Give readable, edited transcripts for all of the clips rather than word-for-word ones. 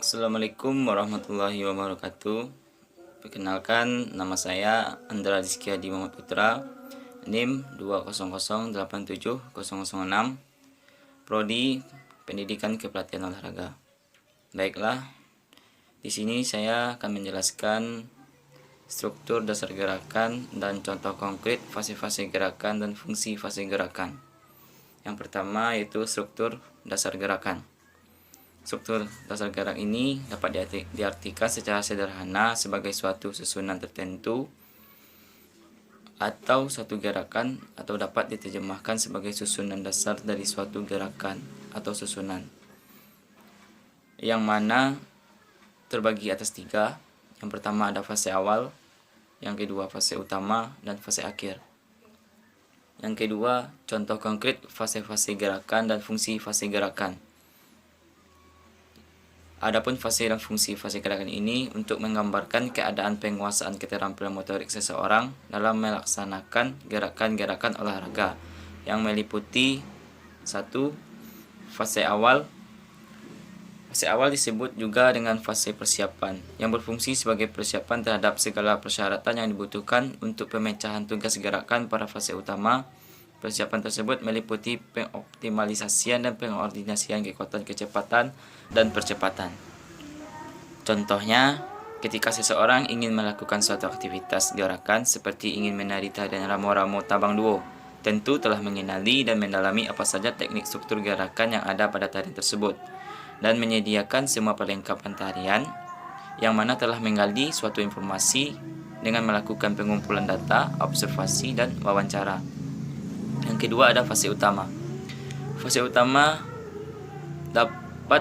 Assalamualaikum warahmatullahi wabarakatuh. Perkenalkan, nama saya Andra Rizky Hadi Muhammad Putra, NIM 200870006, Prodi Pendidikan Kepelatihan Olahraga. Baiklah, di sini saya akan menjelaskan struktur dasar gerakan dan contoh konkret fase-fase gerakan dan fungsi fase gerakan. Yang pertama yaitu struktur dasar gerakan. Struktur dasar gerak ini dapat diartikan secara sederhana sebagai suatu susunan tertentu atau suatu gerakan, atau dapat diterjemahkan sebagai susunan dasar dari suatu gerakan atau susunan, yang mana terbagi atas tiga. Yang pertama ada fase awal, yang kedua fase utama, dan fase akhir. Yang kedua, contoh konkret fase-fase gerakan dan fungsi fase gerakan. Adapun fase dan fungsi fase gerakan ini untuk menggambarkan keadaan penguasaan keterampilan motorik seseorang dalam melaksanakan gerakan-gerakan olahraga yang meliputi 1. Fase awal. Fase awal disebut juga dengan fase persiapan, yang berfungsi sebagai persiapan terhadap segala persyaratan yang dibutuhkan untuk pemecahan tugas gerakan pada fase utama. Persiapan tersebut meliputi pengoptimalisasian dan pengordinasian kekuatan kecepatan dan percepatan. Contohnya, ketika seseorang ingin melakukan suatu aktivitas gerakan seperti ingin menari tarian ramo-ramo tabang duo, tentu telah mengenali dan mendalami apa saja teknik struktur gerakan yang ada pada tarian tersebut, dan menyediakan semua perlengkapan tarian, yang mana telah menggali suatu informasi dengan melakukan pengumpulan data, observasi, dan wawancara. Yang kedua ada fase utama. Fase utama dapat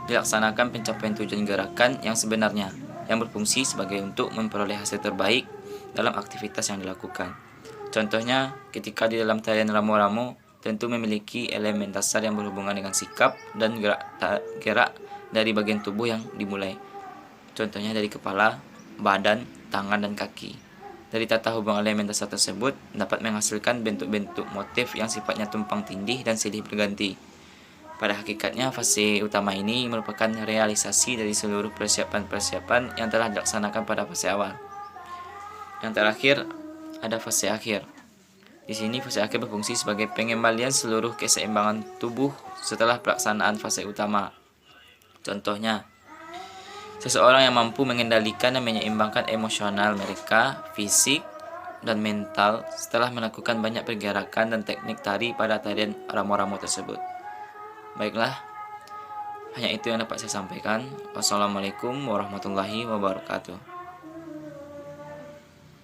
dilaksanakan pencapaian tujuan gerakan yang sebenarnya, yang berfungsi sebagai untuk memperoleh hasil terbaik dalam aktivitas yang dilakukan. Contohnya, ketika di dalam tarian ramo-ramo tentu memiliki elemen dasar yang berhubungan dengan sikap dan gerak dari bagian tubuh yang dimulai. Contohnya dari kepala, badan, tangan, dan kaki. Dari tata hubungan elemen dasar tersebut dapat menghasilkan bentuk-bentuk motif yang sifatnya tumpang tindih dan silih berganti. Pada hakikatnya, fase utama ini merupakan realisasi dari seluruh persiapan-persiapan yang telah dilaksanakan pada fase awal. Yang terakhir, ada fase akhir. Di sini fase akhir berfungsi sebagai pengembalian seluruh keseimbangan tubuh setelah pelaksanaan fase utama. Contohnya, seseorang yang mampu mengendalikan dan menyeimbangkan emosional mereka, fisik, dan mental setelah melakukan banyak pergerakan dan teknik tari pada tarian ramo-ramo tersebut. Baiklah, hanya itu yang dapat saya sampaikan. Wassalamualaikum warahmatullahi wabarakatuh.